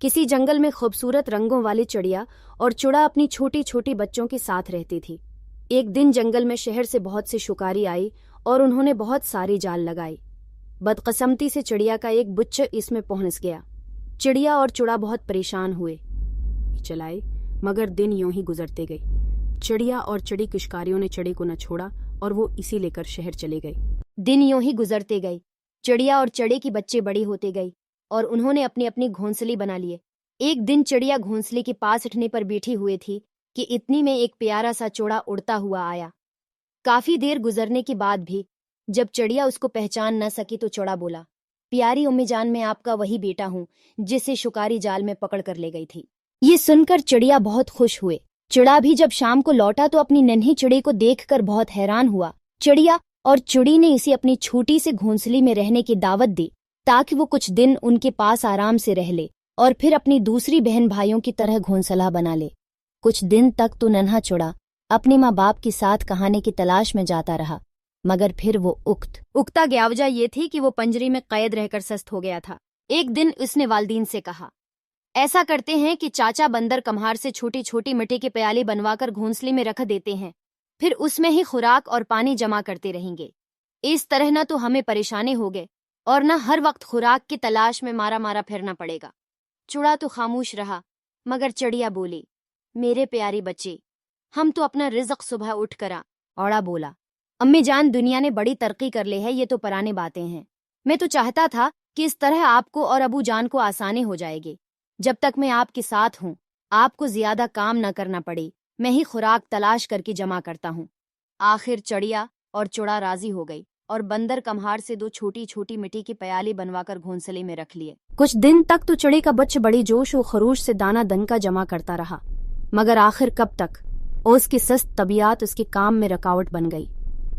किसी जंगल में खूबसूरत रंगों वाली चिड़िया और चुड़ा अपनी छोटी छोटी बच्चों के साथ रहती थी। एक दिन जंगल में शहर से बहुत से शिकारी आई और उन्होंने बहुत सारी जाल लगाई। बदकिस्मती से चिड़िया का एक बच्चा इसमें पहुंच गया। चिड़िया और चुड़ा बहुत परेशान हुए चलाए, मगर दिन यूं ही गुजरते गए। चिड़िया और चिड़ी के शिकारियों ने चिड़ी को न छोड़ा और वो इसी लेकर शहर चले गए। दिन यूं ही गुजरते गए। चिड़िया और चिड़ी की बच्चे बड़ी होते गई और उन्होंने अपनी अपनी घोंसली बना लिए। एक दिन चिड़िया घोंसले के पास उठने पर बैठी हुई थी कि इतनी में एक प्यारा सा चूड़ा उड़ता हुआ आया। काफी देर गुजरने के बाद भी जब चिड़िया उसको पहचान न सकी तो चूड़ा बोला, प्यारी अम्मी जान, मैं आपका वही बेटा हूँ जिसे शिकारी जाल में पकड़ कर ले गई थी। ये सुनकर चिड़िया बहुत खुश हुए। चिड़ा भी जब शाम को लौटा तो अपनी नन्ही चिड़ी को देखकर बहुत हैरान हुआ। चिड़िया और चिड़ी ने इसे अपनी छोटी से घोंसली में रहने की दावत दी ताकि वो कुछ दिन उनके पास आराम से रह ले और फिर अपनी दूसरी बहन भाइयों की तरह घोंसला बना ले। कुछ दिन तक तो नन्हा चुड़ा अपने माँ बाप के साथ कहानी की तलाश में जाता रहा, मगर फिर वो उगता गया। वजह ये थी कि वो पंजरी में कैद रहकर सस्त हो गया था। एक दिन उसने वालदीन से कहा, ऐसा करते हैं कि चाचा बंदर कम्हार से छोटी छोटी मिट्टी के प्याली बनवाकर घोंसले में रख देते हैं, फिर उसमें ही खुराक और पानी जमा करते रहेंगे। इस तरह न तो हमें परेशानी होगे और न हर वक्त खुराक की तलाश में मारा मारा फिरना पड़ेगा। चूड़ा तो खामोश रहा, मगर चिड़िया बोली, मेरे प्यारे बच्चे, हम तो अपना रिज़्क सुबह उठ करा। औड़ा बोला, अम्मी जान, दुनिया ने बड़ी तरक्की कर ली है, ये तो पुरानी बातें हैं। मैं तो चाहता था कि इस तरह आपको और अबू जान को आसानी हो जाएगी। जब तक मैं आपके साथ हूँ आपको ज्यादा काम न करना पड़े, मैं ही खुराक तलाश करके जमा करता हूँ। आखिर चिड़िया और चूड़ा राजी हो गई और बंदर कम्हार से 2 छोटी छोटी मिट्टी की प्याली बनवाकर घोंसले में रख लिए। कुछ दिन तक तो चिड़ी का बच्चा बड़ी जोश और खरोश से दाना दनका जमा करता रहा, मगर आखिर कब तक उसकी सस्त तबीयत उसके काम में रुकावट बन गई।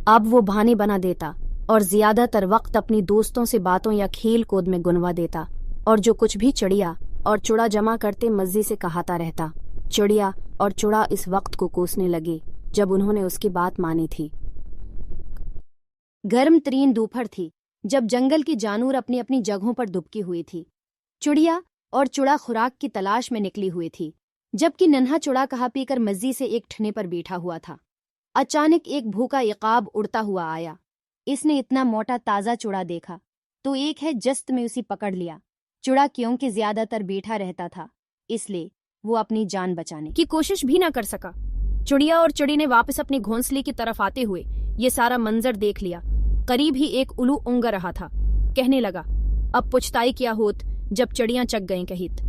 अब वो बहाने बना देता और ज्यादातर वक्त अपनी दोस्तों से बातों या खेल कूद में गुनवा देता और जो कुछ भी चिड़िया और चूड़ा जमा करते मज़े से कहाता रहता। चिड़िया और चूड़ा इस वक्त को कोसने लगे जब उन्होंने उसकी बात मानी थी। गर्म तरीन दोपहर थी जब जंगल की जानवर अपनी अपनी जगहों पर दुबकी हुई थी। चिड़िया और चूड़ा खुराक की तलाश में निकली हुई थी, जबकि नन्हा चूड़ा कहा पीकर मज़े से एक ठने पर बैठा हुआ था। अचानक एक भूखा इक़ाब उड़ता हुआ आया। इसने इतना मोटा ताज़ा चूड़ा देखा तो एक है जस्त में उसे पकड़ लिया। चूड़ा क्योंकि ज्यादातर बैठा रहता था, इसलिए वो अपनी जान बचाने की कोशिश भी न कर सका। चिड़िया और चिड़ी ने वापस अपनी घोंसले की तरफ आते हुए ये सारा मंजर देख लिया। करीब ही एक उल्लू ऊँग रहा था। कहने लगा, अब पुछताई क्या होत जब चिड़ियां चक गईं कहित।